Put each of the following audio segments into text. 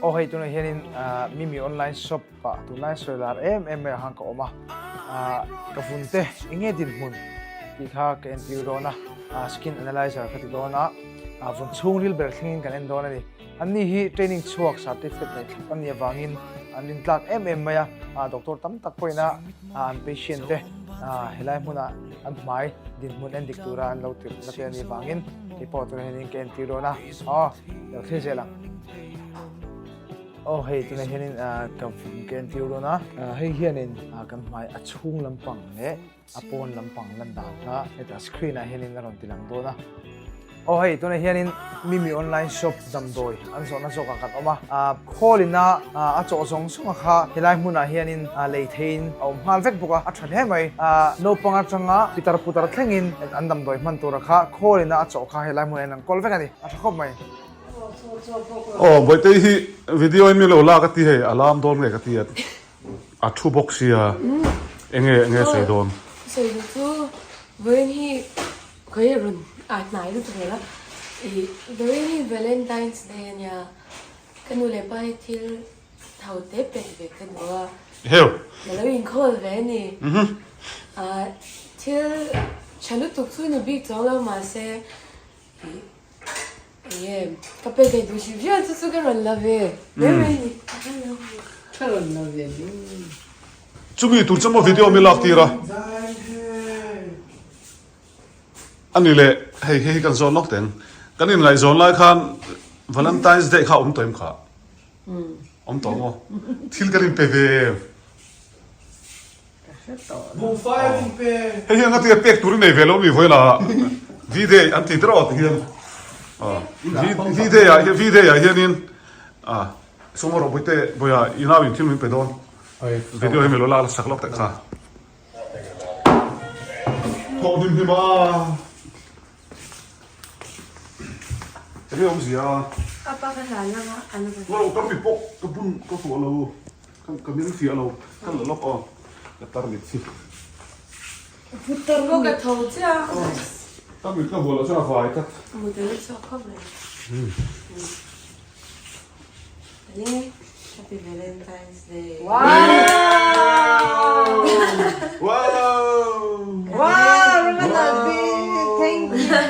โอ้เฮ้ยตัวนี้เห็นมีออนไลน์ช็อปปะตัวนั้นสวยละไม่ห่างกับออกมากับฝุ่นเตะยังไงดินมุนที่ข้าเกันติวโดนะสกินแอนาลิเซอร์ก็ติดโดนะฝุ่นช่วงริลเบอร์ทิ้งกันเองโดนะนี่อันนี้ฮีเทรนนิ่งช่วงสาธิตฟิตเนสอันนี้วางินอันนี้ตลาดไม่อะด็อกเตอร์ตั้มตักไปนะอันเพชเชนเตะเฮลัยมุนะอันไม่ดินมุนอันดิกตูราอันเราติดนักเรียนนี้วางินที่พอตัวนี้เกันติวโดนะเดี๋ยวเที่ยวละโอ้เฮ้ยตัวนี้เห็นกับเกณฑ์ติวโดนะเฮ้ยเห็นกันหมายช่วงลำปังเนี่ยปอนลำปังลันดานะแต่สกรีนเห็นนั่นติลังโดนะโอ้เฮ้ยตัวนี้เห็นมีออนไลน์ช็อปจำโดยอันส่วนนั้นส่งกันออกมาโคลินะโจทย์ส่งส่งค่ะเฮลัยมุนเห็นเลเทนเอามาเวกบุกชันเห็นไหมโนปังจังปิตาร์พุตาร์แข่งอันดำโดยมันตัวค่ะโคลินะโจทย์ค่ะเฮลัยมุนนั่งคอลเวกันดิชอบไหมOh, boy, they video in Milo la kati hai alarm don nge kati at two box ya enge sei don sei tu when he koi run at nai tu la when he Valentine's Day nya kanu le pai til thau te pe ve kan wa heo la in khol ve ni til chalu tuk su ni big chong la ma se 예, 카페에 도시비야 수수가를 러베. 네네. 저런 러베. 저기 둘째모 비디오 밀락티라 아니래 헤이 간 존 록된 간인 라이 존 라이 칸 발렌타인스 데이 카 엄토임 카 엄토모 틸가린 페베 Bonfire pe. 헤이 nga tia pek turin nei velo mi voila vide anti drot hian video hianin sumoro boite boya inawin filmin pedon video he melo la saklok ta kha thodim hima ri om zia apa ka hala ano ba lo ka pi pok ka bun ko fu lo ka min fi lo kan lo lok o ka tar lit si putar mo ka thaucha ta mi ka bola sa fai ta mo de so khome ale happy Valentine's Day Wow! Ramanabi, thank you.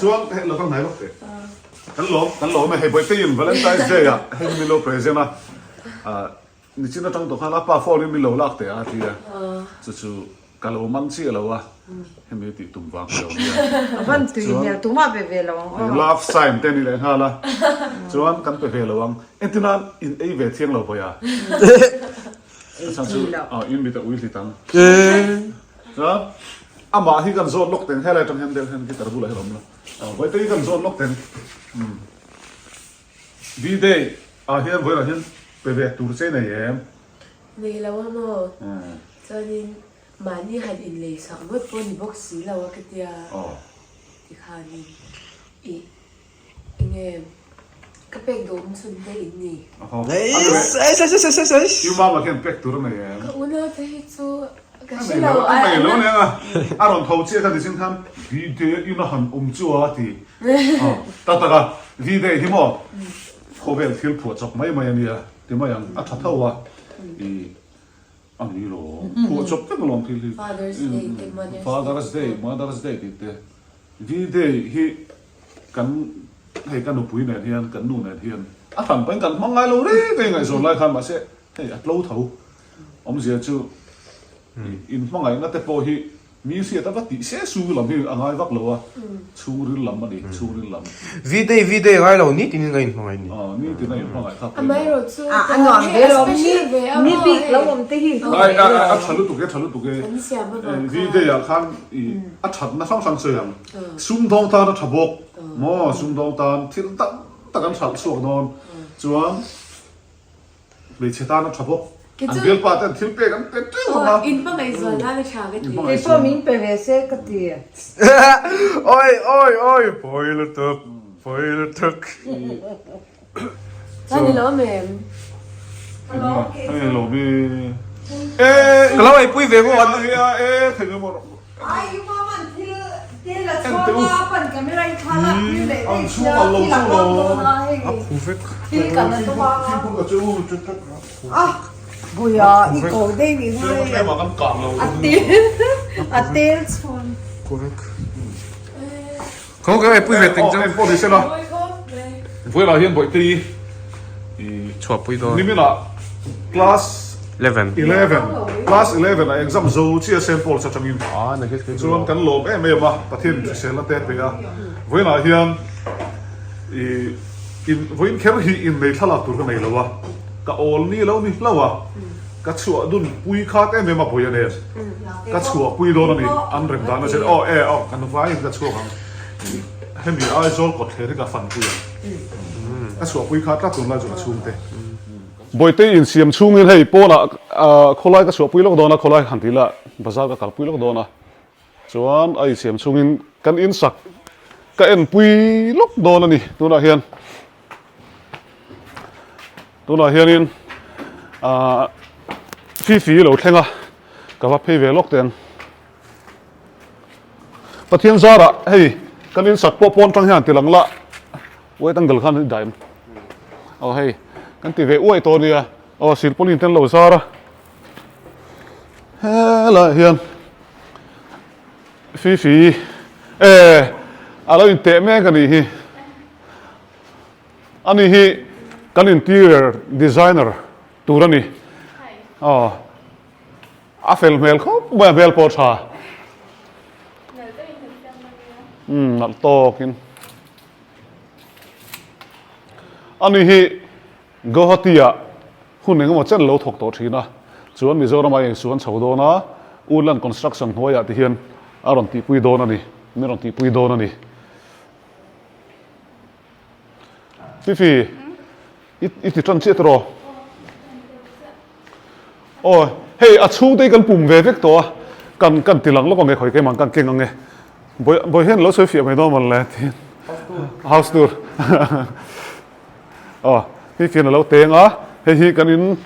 Chuan he lo kan nai lok te kan lo me he boy te in Valentine's Day ya he mi lo present ni china tang to khala pa for mi lo lak te a ti ya chu kalo man chi lo wa he mi ti tum wang lo Van tu ni tuma be velo. love sign te ni le hala chuan kan pe ve lo wang entina in ei ve thiang lo boya sang chu in mi ta ui ti tang ha ama hi kan zon lok ten helai tang handle han ki tar bu la helom la boy te kan zon lok ten vi day hian boy la hian pe ve tur che nei em nei lawa mo chanin mani had in le sak bot pon box si lawa katia ti khani nge kapek dom sun de ni you mama can pek tur nei em ka una te hi chu ka nei shi lawa nei lo ne a ron thau che ta di sin tham vi day in a han chu a ti ta ga vi day hi mo khovel thil phu chok mai mai ania ti mai ang a tha thawa ani lo phu chok te long thil Mother's Day ti te vi day hi kan hei kan upui ne hian kan nu ne hian a than pen kan mangai lo re ke ngai zo lai khan ma se hei at lo thau om zia chu in mangai na te po hi mi sia ta ti se su lam hi angai vak lo a chu ril lam ani chu ril lam video ngai lo ni tin ngai ngai ni ni ti na mangai kha amai ro chu Ano velo ni big lo om te hi. a chalu tu ke vi de ya khan a that na sang se yang sum dong ta na thabok mo sum dong ta thil ta kan sal suak non chuan le cheta na thabok an bel pa ta thil pe kan pe tu ma in pa ngai zo la cha ga ti Te so min pe ve se kati. oi boiler tuk chani lo mem lo bi kalau ai pui ve mo an ya thega mo Ai mama til te in là cho ba phần camera thala như để ăn xuống mà lâu xuống rồi Uvek. thì cả là tôi ba khi không có chú chú chú à bây giờ đi cổ đây vì chú thôi cái mà ăn cạn lâu à tiền son Uvek. Không cái pui về tình em chứ. bỏ đi xem nào Ôi khóc này. với là hiện buổi tí Chua pui đó. nimin là class 11. 11 class 11 là exam zo chia sample sa changin À, này cái chuan kan lom em mà pathin se la te pe a với là hian in với kher hi in nei thala tur ka nei lawa ka ol ni lo ni lawa ka chua dun pui khat em mà boya ne ka chua pui do na ni an rem da na se kan vai ka chua kan hemi ai zol ko the ka fan pui ka chua pui khat la tun la zo chung te boy te in siam chung in hei po na kholai ka chua pui lok do na kholai han ti la bazar ka kal pui lok do na chuan ai siam chung in kan in sak ka en pui lok do na ni tu na hian in fi lo thlenga ka va phei ve lok ten pathian zara hei kan in sak po pon tang hian tilang la oi tangal khan daim hei kan ti ve oi to nia sil polin ten lo zara hela hian fi alo in te me ka ni hi ani hi kan interior designer turani a fel mel khop ba bel po tha nal tokin ani hi gohatia huneng mo chen lo thok to thina chuan mizoram ai suan chho do na Woodland construction hoya ti hian aron ti pui do na ni meron ti pui do na ni Fifi it tran che tro hey a chu dei kan pum ve vek to kan tilang lo ko nge khoi ke mang kan keng nge boy hen lo so fi me do man le ti house tour Fifi na lo teng a hei hi kan in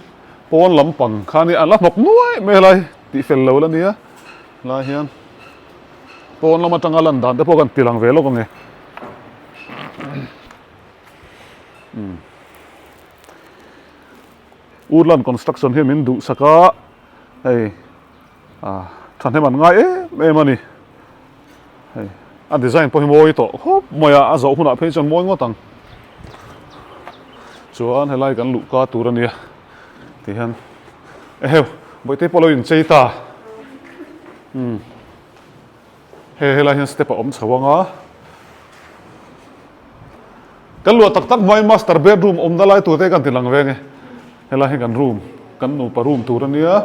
pon lampang khani an la mok nuai me lai ti fel lo la nia la hian pon lama tanga lan dan te po kan tilang ve lo ko nge Woodland construction hi min du saka hey than he man ngai em ani hey a design po hi moi to hop moya a zo huna phei chon moi ngotang chuan helai kan lu ka tur ania ti han boi te polo in cheita helai hian step om chawanga kan lu tak tak mai master bedroom om dalai tu te kan tilang ve nge helai kan room kan nu pa room tur ania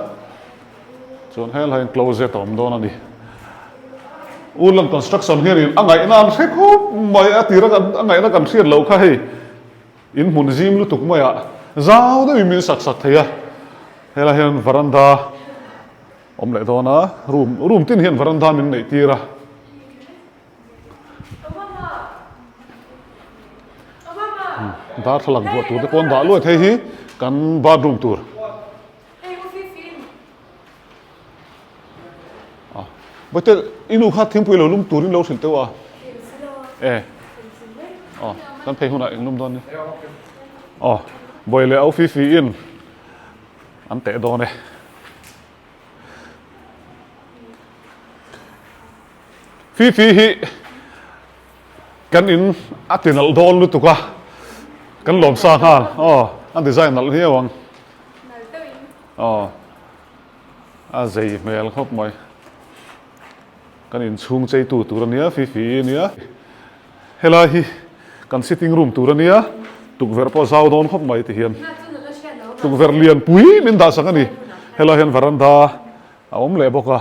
chuan helai closet om don ani Woodland construction here in angai nan se khop mai atira kan angai na kan siat lo kha hei in mun zim lu tuk mai a zau de min sak sak theya helai hian veranda om le dona room tin hian veranda min nei tira dar thalang bo tur te pon da lo thei hi kan bathroom tur Ê, có phi phi. boite inu kha thim pui lo lum turin lo thil tewa kan phei huna englum don ni boile au fi in an te do ne fi hi kan in atinal don lu tuka kan lom sa khan an design nal hi awang a zei mel khop mai kan in chung chei tu turania fi nia helai hi kan sitting room turania tukver po zau don khop mai ti hian tukver lian pui min da sang ani helai hian veranda om le boka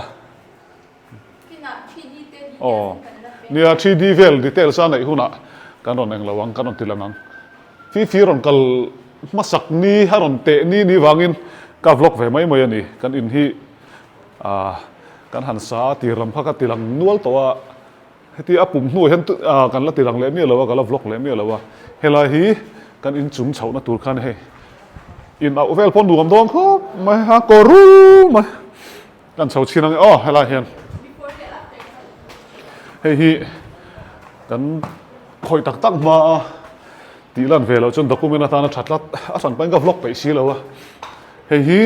nia 3D vel details sa nei huna kan ron eng lawang kan ron tilangang fi ron kal masak ni haron te ni wangin ka vlog ve mai ani kan in hi kan han sa ti ram phaka tilang nual towa heti apum hnu hen kan la tilang le mi lawa kala vlog le mi lawa helai hi kan in chum chho na tur khan he in au vel pon duam dong kho mai ha ko ru mai kan chho chinang helai hian hei hi kan khoi tak tak ma ti lan ve lo chon document atana thatlat a san pain ka vlog pe si lo a hei hi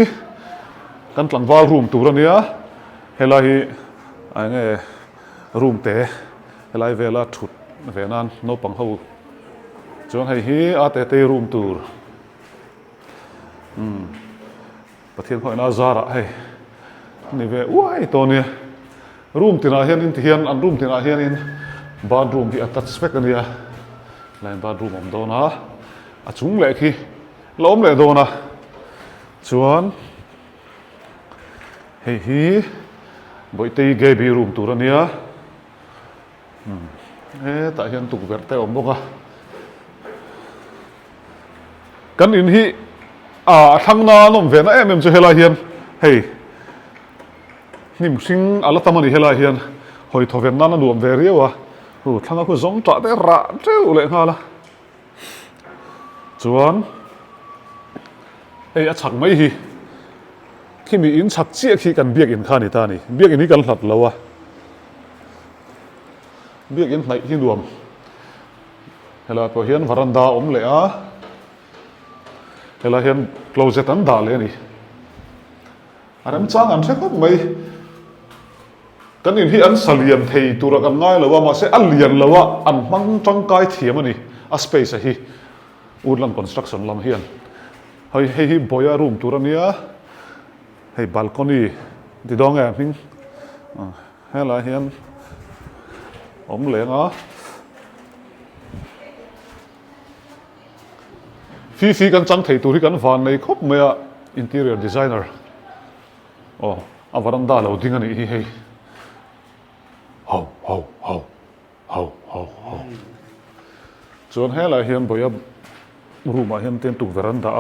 kan tlangwal room tur ania hela hi ai nge room te helai vela thut venan no pang ho chuan hei hi a te te room tur pathian khoi na zara hei ni ve uai to ni room tina hian in hian an room tina hian in bathroom hi attach spec ania lain bathroom om dona a chung le khi lom le dona chuan hei hi boi te gaby room tur ania ta hian tukver te om boka kan in hi thang na nom ve na em chu hela hian hei nim sing ala tamani hela hian hoi thoven na nuam ve riawa thanga khu zong ta te ra treu le nga la chuan hei a chak mai hi khi mi in chak chi khi kan biak in khani ta ni biak in hi kan hlat lawa biak in hnai hi nuam hela po hian varanda om le a hela hian closet an da le ni aram chang an thekop mai kan in hi an saliam thei tura kan ngai lawa ma se alian lawa an mang tangkai thiam ani a space a hi Woodland construction lam hian hei hi boya room turania hei balcony di dong e hing hela hian om lenga fi kan chang thei tur hi kan van nei khop maya interior designer a varanda lo ding ani hi hei ho chuan hela hian boya room a hian ten tuk veranda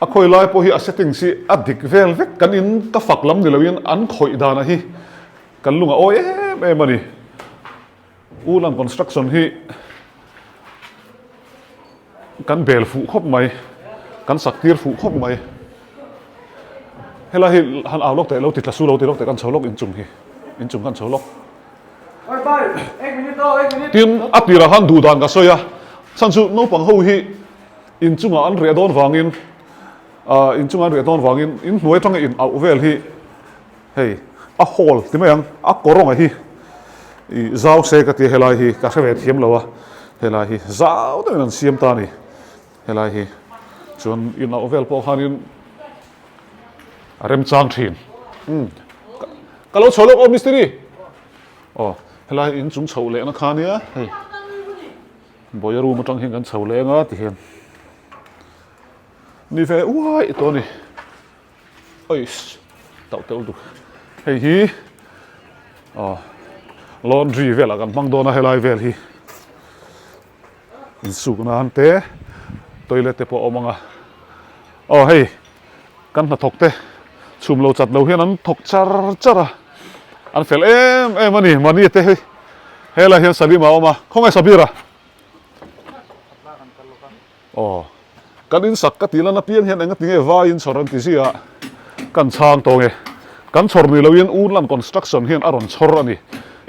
a khoi lai po hi a setting si a dik vel vek kan in ka fak lam ni loin an khoi dana hi kan lunga oi em ani Woodland construction hi kan bel fu khop mai kan saktir fu khop mai hela hi han awlok te lo ti tlasu lo ti lok te kan cholok in chung hi in chung kan cholok oi bai 1 minute to 1 minute tin atira han du dan ka soya sanchu no pang ho hi in chunga an re don wangin in chunga re don wangin in hnuai tang in au vel hi hei a hall ti mai ang a korong a hi I zau se ka ti helai hi ka hrevet hiam lowa helai hi zau de nan siam ta ni helai hi chun in au vel po hanin rem chang thin ka lo cholok o mistri helai in chung chho le na khania hei boya room atang hin kan chho le nga ti hian ni ve uai to ni oi tau tau du hei hi laundry vela kan mang dona helai vel hi in su na han te toilet te po omanga hei kan na thok te chum lo chat lo hian an thok chara an fel em ani mani te hei hela hian salima oma khongai sabira kan in sak ka tila na pian hian enga tinge va in soran ti sia kan chang to nge kan chor ni loin Woodland construction hian aron chor ani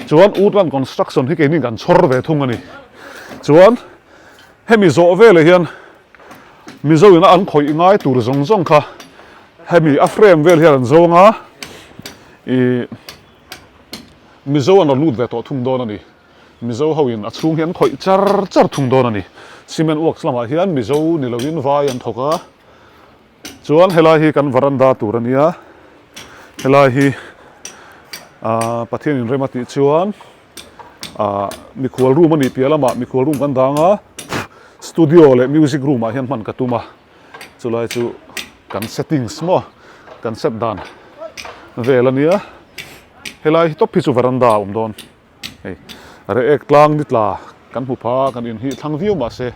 chuan Woodland construction hi ke ni kan chor ve thung ani chuan hemi zo vele hian mi zo ina an khoi ngai tur zong kha hemi a frame vel hian zonga mi zo an lut ve to thung don ani mi zo ho in a chung hian khoi char thung don ani cement works lama hian mi zo ni loin vai an thoka chuan helai hi kan varanda tur ania helai hi pathian in remati chuan mi khwal room ani pialama mi khwal room kan danga studio le music room a hian man katuma chulai chu kan settings mo kan set dan velania helai top hi chu varanda don hei are ek tlang nitla kan hu pha kan in hi thang view ma se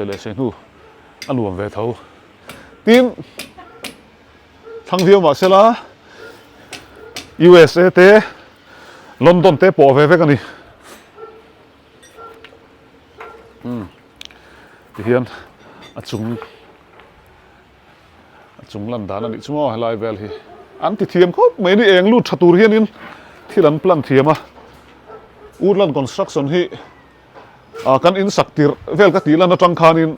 le se nu anuam ve tho tin thang view ma se la USA te London te po ve kan ni ti hian a chung lan dan ani chungo helai vel hi an ti thiam khop mai ni eng lu thatur hian in thilan plan thiama Woodland construction hi kan in saktir vel ka tilan atang khanin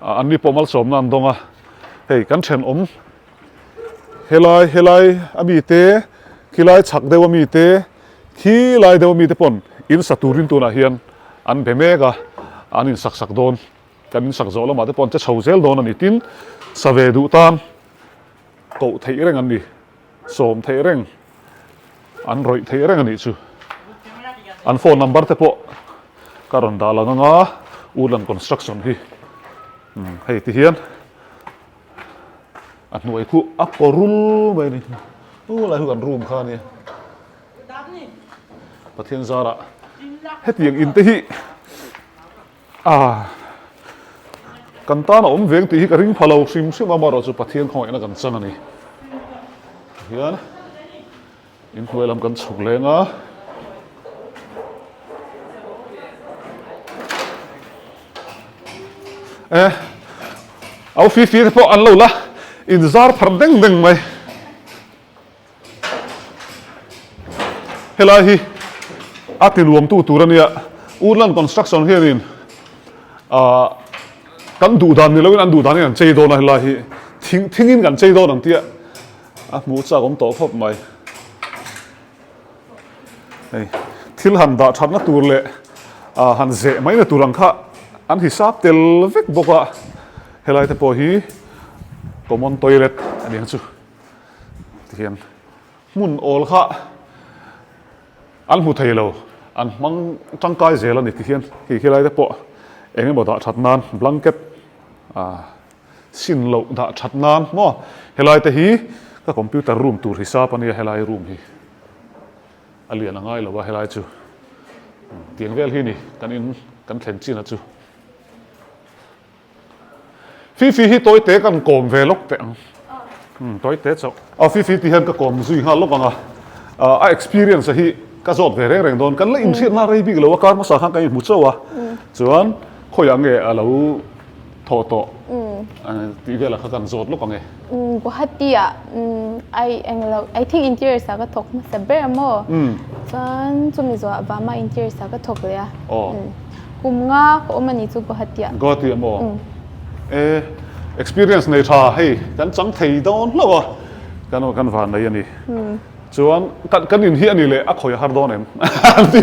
an ni pomal som nan donga hei kan then helai ami te khilai chak dewa mi te khilai dewa mi te pon in saturin tu na hian an bemega an in sak don kan in sak zo lama te pon che chhozel don ani tin save du tan ko thei reng an ni som thei reng an roi thei reng ani chu an phone number te po karon dala nga Woodland construction hi hei ti hian an nuai khu aporul mai ni lai hu kan room kha ni pathian zara hetiang in te hi kan ta na om veng ti hi ka ring phalo sim sim amaro chu pathian khoi na kan chang ani hian in huelam kan chuk lenga au fi po an lo la in zar phar deng mai helai hi atin luam tu turania Woodland construction hianin kan du dan ni lo an du dan an chei do na helai hi thingin kan chei do nang tia mu cha gom to khop mai ei thil han da thatna tur le han ze mai na turang kha an hisap tel vek boka helai te po hi common toilet ani chu tihian mun ol kha an mu thailo an mang tangkai zel ani tihian hi helai te po enge bo da thatnan blanket sin lo da thatnan mo helai te hi ka computer room tur hisap ani helai room hi alian angai lo wa helai chu tiang vel hi ni kan thlen chin chu Phi hi tối tế kan kom ve lok te tối tế cho Phi ti han ka kom zui ha lok anga experience hi ka zot ve reng don kan la in thit na rei big lo ka ma sa khan kai mu chawa chuan khoya nge alo tho to ti ve la kha kan zot lok ange Guwahati I think interior sa ka thok ma sa ber mo chuan chumi zo ba ma interior sa ka thok le kumnga ko mani chu Guwahati mo experience này thà hay kan chẳng thấy đâu lo kan van này ani chuan kan in hi ani le a khoi har don em ti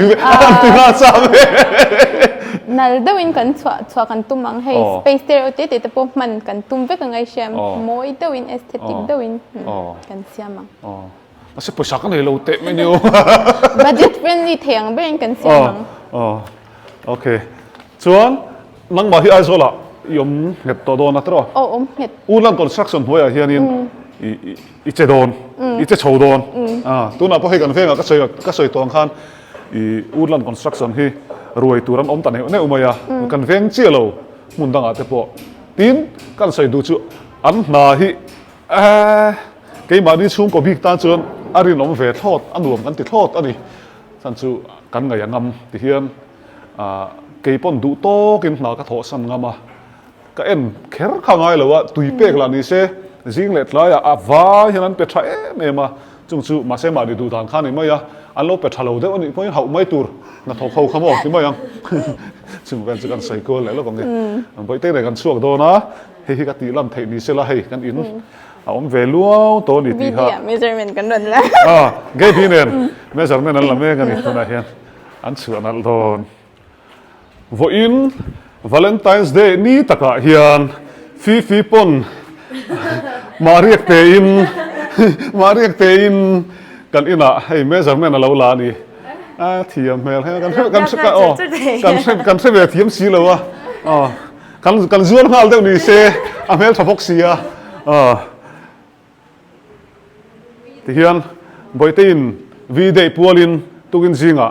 na sa nal dawin kan chwa kan tumang hey space there te te pom man kan tum ve ka ngai sham moi dawin aesthetic dawin kan siamang ase poisa kan helo te menu budget friendly theng ben kan siamang okay chuan nang ma hi ai zola yom het to don atro het Woodland construction hoya hianin i che don i che chho don tuna po he kan venga ka soi tong khan i Woodland construction hi ruai turan om tan ne umaya kan veng chielo mun danga te po tin kan soi du chu an na hi ke ma ni chung ko big ta chuan arin om ve thot anuam kan ti thot ani san chu kan ngai ngam ti hian ke pon du to kin na ka tho san ngama ka en kher khangai lawa tui pek la ni se jing let la ya awa hian pe tha em ma chung chu ma se ma di du dan khan ni ma ya an lo pe thalo de ani point hau mai tur na tho khau khamo ti ma yang chung kan cycle le lo kong ge boi te ne kan chuak do na hi ka ti lam thei ni se la hei kan in om ve luau to ni ti ha measurement kan don la ge bi nen measurement an la me kan ni na hian an chuan al don vo in Valentine's Day ni taka hian Phi pon mariak te in kan ina hey measurement alo la ni thiam mel he kan se ve thiam si lo wa kan zuan hal de ni se a mel thapok sia ti hian boitin vi dei pualin tukin zinga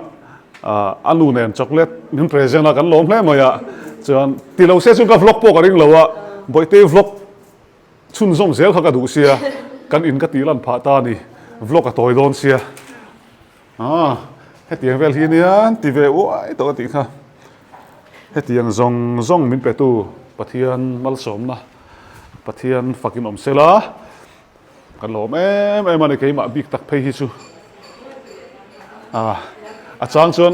anu nen chocolate nin present kan lom hle maya chuan ti lo se chu ka vlog po ka ring lowa boite vlog chun zom zel kha ka du sia kan in ka ti lan pha ta ni vlog ka toy don sia he tiang vel hi nian ti ve ai to ti kha he tiang zong min pe tu pathian mal som na pathian fakin om sela kan lom em ani ke ma big tak phei hi chu a chang chuan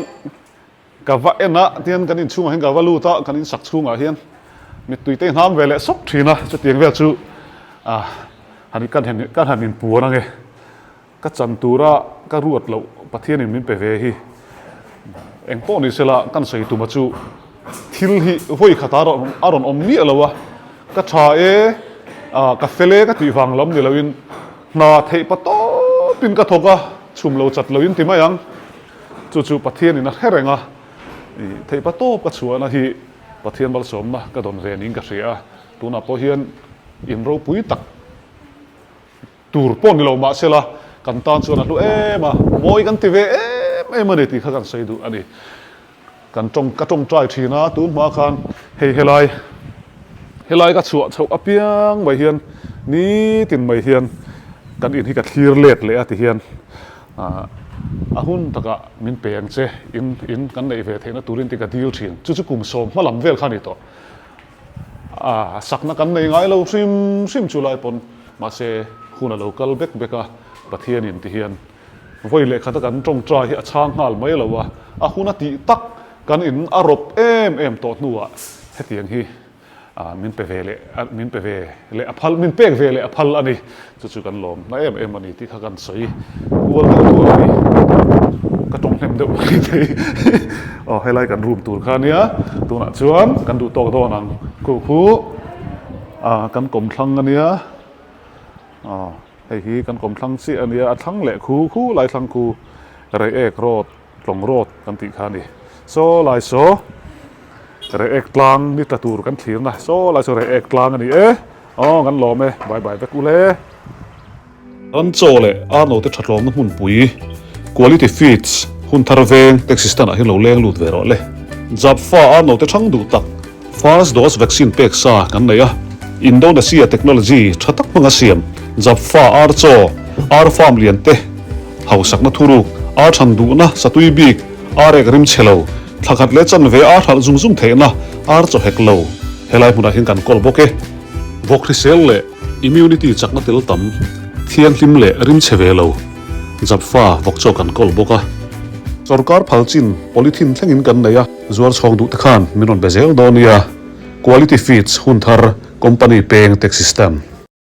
kava ena tian kan in chunga hin kava luta kan in sak chunga hian mi tuite hnam vele sok thina chu tiang vel chu hani kan hanin puana nge ka chantura ka ruat lo pathian in min pe ve hi engpo ni sela kan sei tu ma chu thil hi voi khata ro aron om ni alawa ka tha e ka fele ka ti wang lam ni loin na thei pato pin ka thoka chum lo chat loin ti ma yang chu pathian in a herenga thei pato ka chuana hi pathian bal som na ka don ren in ka ria tuna po hian in ro pui tak tur pon ni lo ma sela kan tan chuan a lu ema moi kan ti ve em ani ti kha kan sei du ani kan trong trai thina tu ma khan helai ka chuwa chho apiang mai hian ni tin mai hian kan in hi ka thlir let le ati hian ahun taka min peng che in kan nei ve theina turin ti ka deal thin chu kum som malam vel khani to sakna kan nei ngai lo sim chu lai pon ma se khuna local beka pathian in ti hian voi le khata kan trong trai hi a chang ngal mai lo wa ahuna ti tak kan in arop em to nuwa hetiang hi min pe ve le aphal min pek ve le aphal ani chu kan lom na em ani ti kha kan sei wal tu ani ka tong hem deuh thei helai kan room tur khania tuna chuan kan du tok do nang khu kan kom thlang ania hei hi kan kom thlang si ania a thlang le khu lai thlang khu rei ek rot tlong rot kan ti khani so lai so re ek tlang ni tatur kan thlir na so lai so re ek tlang ani kan lom bye vek ule an chole no te thatlom na mun pui quality feeds hun tharveng texistan a hi lo leng lut ve ro le job fa no te thang du tak first dose vaccine pek sa kan nei Indonesia technology thatak manga siam job fa cho farm lian te hausak na thuru than du na satui bik ek rim chelo thakat le chan ve thal zum theina cho heklo helai huna hin kan kol boke vokri sel le immunity chakna tel tam thiang hlim le rim chevelo japfa vokcho kan kol boka sarkar phalchin polythene thlengin kan neya zuar chhong du te khan minon bezel donia quality feeds hun thar company paying tax system